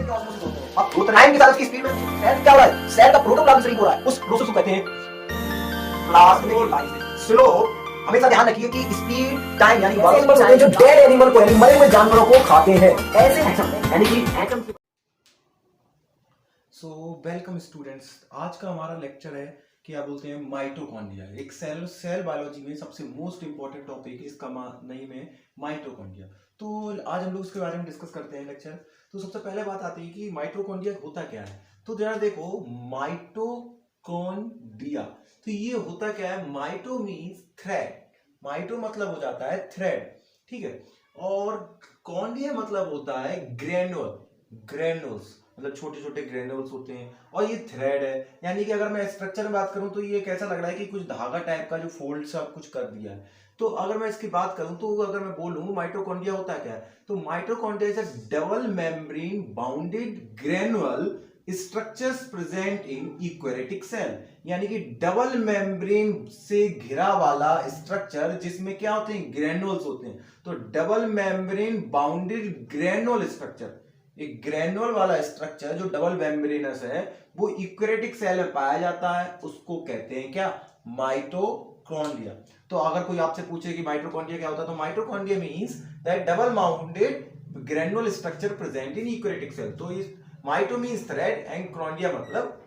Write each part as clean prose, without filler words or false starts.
के ऑस्मोसिस होते हैं। अब टाइम के साथ उसकी स्पीड में सेल क्या हो रहा है, सेल का प्रोटोप्लाज्म हो रहा है, उस प्रोसेस को कहते हैं प्लाज्मिक स्लो। हमेशा ध्यान रखिए कि स्पीड टाइम यानी एनिमल्स होते हैं जो डेड एनिमल को यानी मरे हुए जानवरों को खाते हैं, ऐसे एटम यानी कि एटम। सो वेलकम स्टूडेंट्स, आज का हमारा लेक्चर है क्या बोलते हैं माइटोकॉन्ड्रिया। एक सेल बायोलॉजी में सबसे मोस्ट इंपॉर्टेंट टॉपिक है, इसका नहीं में माइटोकॉन्ड्रिया। तो आज हम लोग इसके बारे में डिस्कस करते हैं लेक्चर। तो सबसे पहले बात आती है कि माइटोकॉन्ड्रिया होता क्या है। तो जरा देखो, माइटोकॉन्ड्रिया तो ये होता क्या है। माइटो मीन्स थ्रेड, माइटो मतलब हो जाता है थ्रेड, ठीक है। और कॉन्ड्रिया मतलब होता है ग्रेन्यूल्स मतलब छोटे छोटे ग्रेन्यूल्स होते हैं, और ये थ्रेड है। यानी कि अगर मैं स्ट्रक्चर में बात करूं तो ये कैसा लग रहा है कि कुछ धागा टाइप का जो फोल्ड सा कुछ कर दिया है। तो अगर मैं इसकी बात करूं तो अगर मैं बोलूं माइटोकॉन्ड्रिया होता क्या है, तो mitochondria is a double membrane bounded granular structures present in eukaryotic cell. यानी कि डबल मेम्ब्रेन से घिरा वाला स्ट्रक्चर जिसमें क्या होते हैं, ग्रेनुअल्स होते हैं। तो double membrane bounded granule structure, एक ग्रेनुअल वाला स्ट्रक्चर जो डबल मेम्ब्रेनस है वो यूकैरियोटिक सेल में पाया जाता है, उसको कहते हैं क्या, माइटोकॉन्ड्रिया। तो अगर कोई आपसे पूछे कि माइटोकॉन्ड्रिया क्या होता है, तो mitochondria means that double mounted granular structure present in eukaryotic cell. तो इस mito means thread and chondria मतलब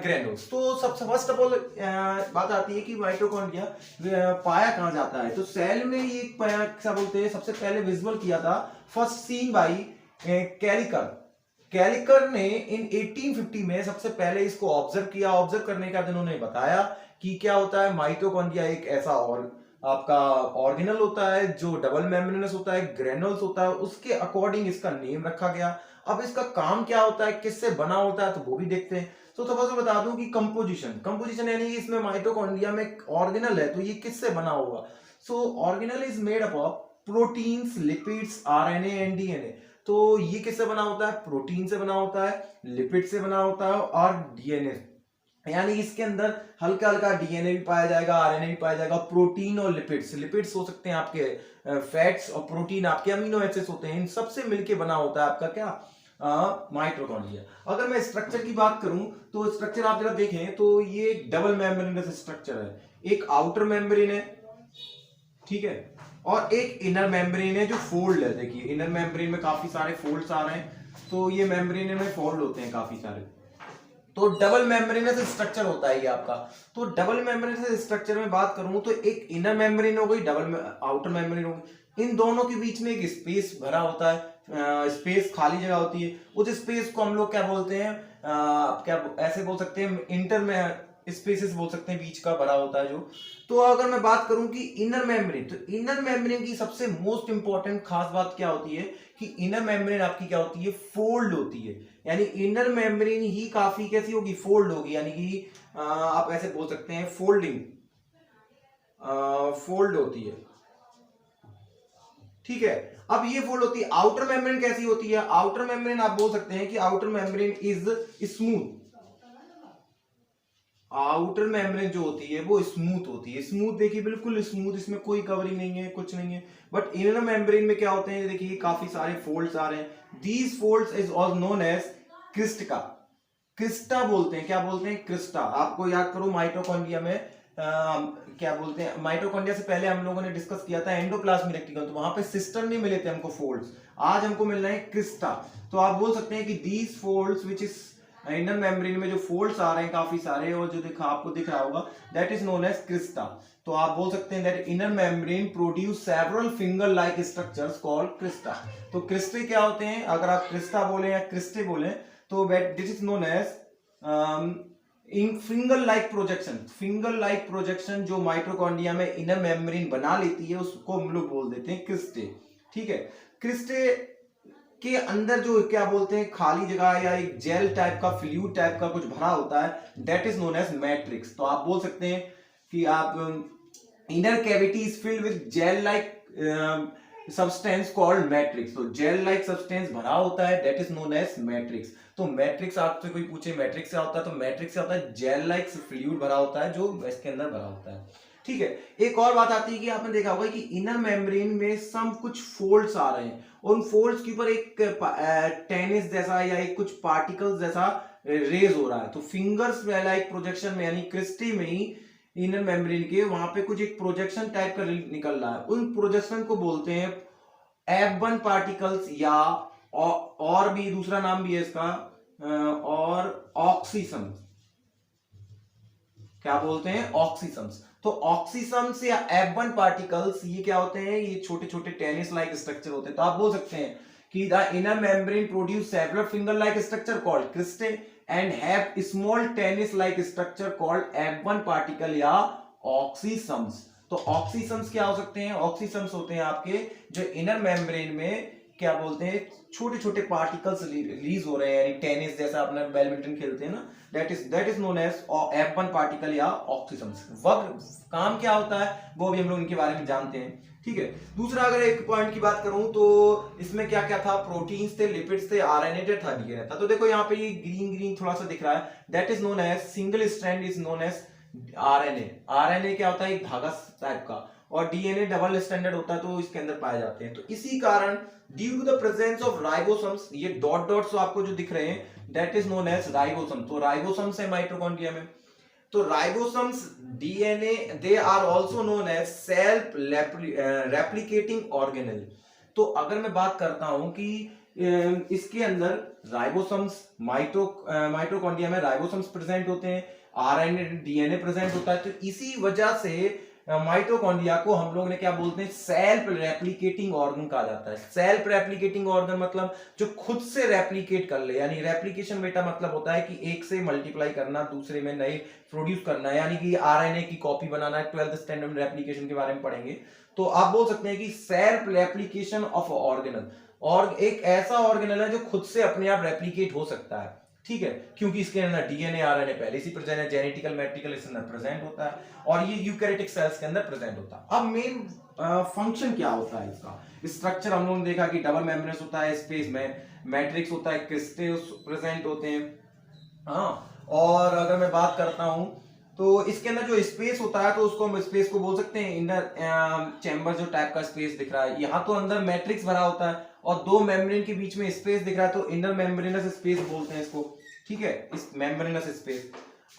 ग्रेनुल्स। तो सबसे फर्स्ट ऑफ ऑल बात आती है कि माइटोकॉन्ड्रिया पाया कहां जाता है। तो सेल में ये पाया क्या बोलते हैं, सबसे पहले विजुअल किया था, फर्स्ट सीन बाई कैलिकर ने इन 1850 में सबसे पहले इसको ऑब्जर्व किया। ऑब्जर्व करने के बाद इन्होंने बताया कि क्या होता है, माइटोकॉन्ड्रिया एक ऐसा और आपका ऑर्गेनल होता है जो डबल मेम्ब्रेनस होता है, ग्रेनुल्स होता है, उसके अकॉर्डिंग इसका नेम रखा गया। अब इसका काम क्या होता है, किससे बना होता है, तो वो भी देखते हैं। तो सबसे बता दूं कि कंपोजिशन यानी कि इसमें माइटोकॉन्ड्रिया में ऑर्गेनल है तो ये किससे बना होगा। So organelle is made up of proteins, lipids, RNA and DNA. तो ये किससे बना होता है, प्रोटीन से बना होता है, लिपिड से बना होता है और डीएनए। यानी इसके अंदर हल्का हल्का डीएनए भी पाया जाएगा, आरएनए भी पाया जाएगा, प्रोटीन और लिपिड्स हो सकते हैं आपके फैट्स, और प्रोटीन आपके अमीनो एसिड्स होते हैं। इन सबसे मिलके बना होता है आपका क्या, माइटोकॉन्ड्रिया। अगर मैं स्ट्रक्चर की बात करूं तो स्ट्रक्चर आप जरा देखें तो ये डबल मेम्ब्रेनस स्ट्रक्चर है। एक आउटर मेम्ब्रेन है, ठीक है, और एक इनर मेम्ब्रेन है जो फोल्ड है। देखिए इनर मेम्ब्रेन में काफी सारे फोल्ड्स आ रहे हैं, तो ये मेम्ब्रेन में फोल्ड होते हैं काफी सारे। तो डबल मेम्ब्रेनस स्ट्रक्चर होता है ये आपका। तो डबल मेम्ब्रेनस स्ट्रक्चर में बात करूं तो एक इनर मेम्ब्रेन हो गई, डबल आउटर मेम्ब्रेन हो गई। इन दोनों के बीच में एक स्पेस भरा होता है, स्पेस खाली जगह होती है। उस स्पेस को हम लोग क्या बोलते हैं, क्या ऐसे बोल सकते हैं, इंटर में स्पेसेस बोल सकते हैं, बीच का भरा होता है जो। तो अगर मैं बात करूं कि इनर मेम्ब्रेन, तो इनर मेम्ब्रेन की सबसे मोस्ट इंपॉर्टेंट खास बात क्या होती है कि इनर मेम्ब्रेन आपकी क्या होती है, फोल्ड होती है। यानी इनर मेम्ब्रेन ही काफी कैसी होगी, फोल्ड होगी। यानी कि आप ऐसे बोल सकते हैं फोल्डिंग, फोल्ड होती है, ठीक है। अब ये फोल्ड होती है। आउटर मेम्ब्रेन कैसी होती है, आउटर मेम्ब्रेन आप बोल सकते हैं कि outer membrane is smooth. Outer membrane जो होती है वो स्मूथ होती है। स्मूथ देखिए, बिल्कुल स्मूथ, इसमें कोई कवरिंग नहीं है, कुछ नहीं है। बट इनर मेम्ब्रेन में क्या होते हैं, देखिए काफी सारे फोल्ड्स आ रहे हैं। These folds is also known as crista. Crista बोलते हैं, क्या बोलते हैं, क्रिस्टा। आपको याद करो माइटोकॉन्ड्रिया में क्या बोलते हैं, माइटोकॉन्ड्रिया से पहले हम लोगों ने डिस्कस किया था एंडोप्लाज्मिक रेटिकुलम, तो वहां पे सिस्टर नहीं मिले थे हमको फोल्ड्स। आज हमको मिल रहे हैं क्रिस्टा। तो आप बोल सकते हैं कि these folds which is inner membrane में जो फोल्ड्स आ रहे हैं काफी सारे, और जो आपको दिख रहा होगा, that is known as crista. तो आप बोल सकते हैं that inner membrane produce several finger like structures called crista. तो क्रिस्टे क्या होते हैं, अगर आप क्रिस्टा बोले या क्रिस्टे बोले तो this is known as in finger like projection. Finger like projection जो माइटोकॉन्ड्रिया में इनर मेम्ब्रेन बना लेती है उसको हम लोग बोल देते हैं क्रिस्टे, ठीक है। क्रिस्टे के अंदर जो क्या बोलते हैं खाली जगह या एक जेल टाइप का, फ्लूइड टाइप का कुछ भरा होता है, that is known as matrix. तो आप बोल सकते हैं कि आप inner cavity is filled with gel like substance called matrix. तो जेल लाइक सब्सटेंस भरा होता है, that is known as matrix. तो मैट्रिक्स आपसे कोई पूछे मैट्रिक्स क्या होता है, तो मैट्रिक्स क्या होता है, जेल लाइक फ्लूइड भरा होता है जो इसके अंदर भरा होता है। ठीक है। एक और बात आती है कि आपने देखा होगा कि इनर मेम्ब्रेन में सम कुछ फोल्ड्स आ रहे हैं और उन फोल्ड्स के ऊपर एक टेनिस जैसा या एक कुछ पार्टिकल्स जैसा रेज हो रहा है। तो फिंगर्स वाला एक प्रोजेक्शन में यानी क्रिस्टी में ही इनर मेम्ब्रेन के वहां पे कुछ एक प्रोजेक्शन टाइप का निकल रहा है, उन प्रोजेक्शन को बोलते हैं F1 पार्टिकल्स या और भी दूसरा नाम भी है इसका और ऑक्सीसम्स। क्या बोलते हैं? ऑक्सीसम्स। तो ऑक्सीसम्स या F1 पार्टिकल्स ये क्या होते हैं? ये छोटे छोटे टेनिस लाइक स्ट्रक्चर होते हैं। तो आप बोल सकते हैं कि the inner membrane produce several finger like structure called cristae and have small tennis like structure called F1 particle या ऑक्सीसम्स। तो ऑक्सीसम्स क्या हो सकते हैं? ऑक्सीसम्स होते हैं आपके जो इनर मेम्ब्रेन में क्या बोलते हैं छोटे छोटे पार्टिकल्स रिलीज हो रहे हैं, यानी टेनिस जैसा अपना बैडमिंटन खेलते हैं ना, that is known as F1 particle या ऑक्सीसम्स। काम क्या होता है वो भी हम लोग इनके बारे में जानते हैं, ठीक है। दूसरा अगर एक पॉइंट की बात करूं तो इसमें क्या क्या था? प्रोटीन्स थे, लिपिड्स थे, आरएनए था, डीएनए था। तो देखो यहाँ पे ये ग्रीन ग्रीन थोड़ा सा दिख रहा है, that is known as single strand is known as RNA. RNA क्या होता है? एक धागा टाइप का, और डीएनए डबल स्टैंडर्ड होता है तो इसके अंदर पाए जाते हैं। तो इसी कारण due to the presence of ribosomes, ये डॉट डॉट्स आपको जो दिख रहे हैं that is known as ribosome. तो राइबोसोम्स है माइटोकॉन्ड्रिया में। तो ribosomes DNA they are also known as self replicating organelle. तो अगर मैं बात करता हूं कि इसके अंदर राइबोसोम्स माइटोकॉन्ड्रिया में राइबोसोम्स प्रेजेंट होते हैं, आरएनए डीएनए प्रेजेंट होता है, तो इसी वजह से माइटोकॉन्ड्रिया को हम लोग ने क्या बोलते हैं? सेल्फ रेप्लिकेटिंग ऑर्गन कहा जाता है। सेल्फ रेप्लिकेटिंग ऑर्गन मतलब जो खुद से रेप्लिकेट कर ले, यानी रेप्लिकेशन बेटा मतलब होता है कि एक से मल्टीप्लाई करना, दूसरे में नए प्रोड्यूस करना, यानी कि आरएनए की कॉपी बनाना है। 12th स्टैंडर्ड में रेप्लिकेशन के बारे में पढ़ेंगे। तो आप बोल सकते हैं कि सेल्फ रेप्लिकेशन ऑफ ऑर्गेनल, और एक ऐसा ऑर्गेनल है जो खुद से अपने आप रेप्लिकेट हो सकता है, ठीक है, क्योंकि इसके अंदर डीएनए आरएनए पहले से प्रेजेंट है, जेनेटिकल मैट्रिकल इसके अंदर प्रेजेंट होता है, और ये यूकैरियोटिक सेल्स के अंदर प्रेजेंट होता है। अब मेन फंक्शन क्या होता है इसका? स्ट्रक्चर हम लोगों ने देखा कि डबल मेम्ब्रेनस होता है, स्पेस में मैट्रिक्स होता है, क्रिस्टल्स प्रेजेंट होते हैं, हाँ। और अगर मैं बात करता हूं तो इसके अंदर जो स्पेस होता है तो उसको हम स्पेस को बोल सकते हैं इनर चैम्बर, जो टाइप का स्पेस दिख रहा है। यहाँ तो अंदर मैट्रिक्स भरा होता है और दो मेम्ब्रेन के बीच में स्पेस दिख रहा है, तो इनर मेम्ब्रेनस स्पेस बोलते हैं इसको, ठीक है, इस मेम्ब्रेनस स्पेस।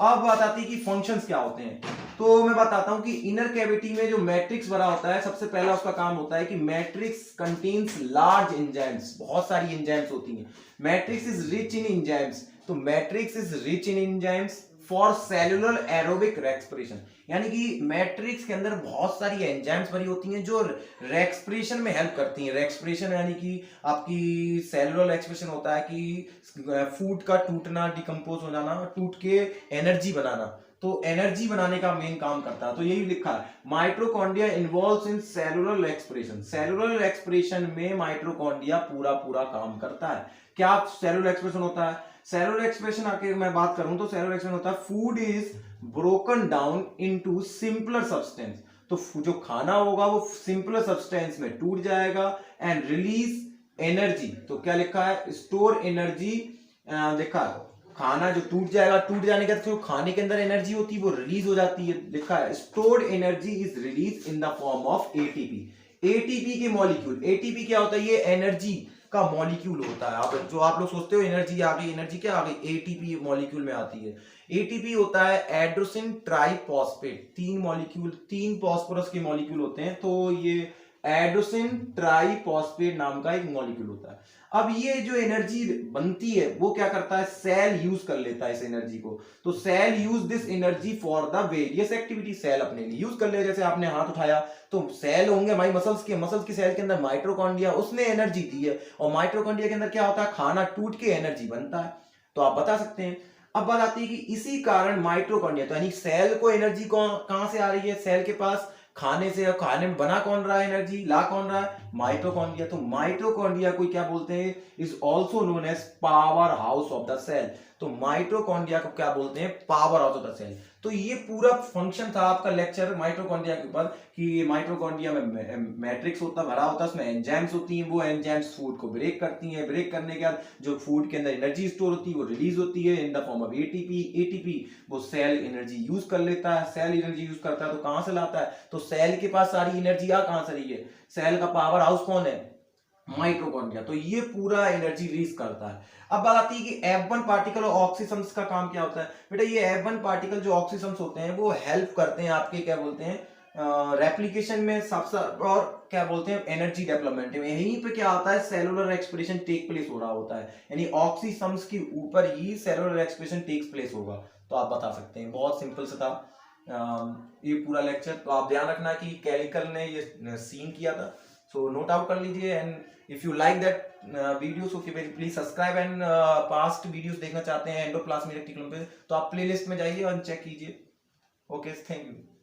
अब बात आती है कि फंक्शंस क्या होते हैं। तो मैं बताता हूं कि इनर कैविटी में जो मैट्रिक्स भरा होता है, सबसे पहला उसका काम होता है कि मैट्रिक्स कंटेन्स लार्ज एंजाइम्स, बहुत सारी एंजाइम्स होती हैं। Matrix is rich in enzymes, तो matrix is rich in enzymes for cellular aerobic respiration, यानी कि मैट्रिक्स के अंदर बहुत सारी एंजाइम्स भरी होती हैं जो रेस्पिरेशन में हेल्प करती हैं। रेस्पिरेशन यानी कि आपकी सेलुलर एक्सप्रेशन होता है कि फूड का टूटना, डिकम्पोज हो जाना, टूट के एनर्जी बनाना, तो एनर्जी बनाने का मेन काम करता है। तो यही लिखा है, mitochondria involves in cellular expression. Cellular expression में माइटोकॉन्ड्रिया पूरा काम करता है। क्या सेलुलर एक्सप्रेशन होता है? सेलुलर एक्सप्रेशन आके मैं बात करूं तो सेलुलर एक्सप्रेशन होता है food is broken down into simpler substance. तो जो खाना होगा वो सिंपलर सब्सटेंस में टूट जाएगा एंड रिलीज एनर्जी। तो क्या लिखा है? स्टोर एनर्जी लिखा है। खाना जो टूट जाएगा, टूट जाने के बाद जो खाने के अंदर एनर्जी होती है वो रिलीज हो जाती है। लिखा है stored energy is release in the form of ATP. ATP के मॉलिक्यूल, एटीपी क्या होता है? ये एनर्जी का मॉलिक्यूल होता है। आप लोग सोचते हो एनर्जी आ गई, एनर्जी क्या आ गई? एटीपी मॉलिक्यूल में आती है। एटीपी होता है एड्रोसिन ट्राइफॉस्फेट। 3 मॉलिक्यूल, 3 फॉस्फोरस के मॉलिक्यूल होते हैं, तो ये एड्रोसिन ट्राइफॉस्फेट नाम का एक मॉलिक्यूल होता है। अब ये जो एनर्जी बनती है वो क्या करता है? सेल यूज कर लेता है इस एनर्जी को। तो cell use this energy for the various activity. Cell अपने लिए यूज कर ले, जैसे आपने हाथ उठाया तो सेल होंगे हमारी मसल्स की सेल के अंदर माइटोकॉन्ड्रिया, उसने एनर्जी दी है, और माइटोकॉन्ड्रिया के अंदर क्या होता है? खाना टूट के एनर्जी बनता है। तो आप बता सकते हैं। अब बात आती है कि इसी कारण माइटोकॉन्ड्रिया, तो यानी सेल को एनर्जी कहां से आ रही है? सेल के पास खाने से। खाने में बना कौन रहा है एनर्जी? ला कौन रहा है? माइटोकॉन्ड्रिया। तो माइटोकॉन्ड्रिया को क्या बोलते हैं, is also known as power house of the cell. तो माइटोकॉन्ड्रिया को क्या बोलते हैं, power house of the cell. तो ये पूरा फंक्शन था आपका लेक्चर माइटोकॉन्ड्रिया के ऊपर कि माइटोकॉन्ड्रिया में मैट्रिक्स होता भरा होता है, उसमें एंजाइम्स होती हैं, वो एंजाइम्स फूड को ब्रेक करती हैं, ब्रेक करने के बाद जो फूड के अंदर एनर्जी स्टोर होती है वो रिलीज होती है in the form of ATP. ATP वो सेल एनर्जी यूज कर लेता है, सेल एनर्जी यूज करता है तो कहां से लाता है, तो सेल के पास सारी एनर्जी आ कहां से रही है, सेल का पावर हाउस कौन है, माइटोकॉन्ड्रिया। तो ये पूरा एनर्जी रिलीज करता है। अब बात आती है कि F1 पार्टिकल और ऑक्सीसम्स का काम क्या होता है। बेटा ये F1 पार्टिकल जो ऑक्सीसम्स होते हैं वो हेल्प करते हैं आपके क्या बोलते हैं रेप्लिकेशन में, सबसे और क्या बोलते हैं एनर्जी डेवलपमेंट में। यहीं पे क्या होता है, सेलुलर एक्सप्रेशन टेक प्लेस हो रहा होता है, यानी ऑक्सीसम्स के ऊपर ही सेलुलर एक्सप्रेशन टेक्स प्लेस होगा। तो आप बता सकते हैं, बहुत सिंपल सा था ये पूरा लेक्चर। तो आप ध्यान रखना कि कैलिकल ने ये सीन किया था, सो नोट आउट कर लीजिए। And if you like that video so please subscribe. And past videos देखना चाहते हैं एंडोप्लाज्मिक रेटिकुलम पे तो आप प्लेलिस्ट में जाइए और चेक कीजिए। Okay, thank you.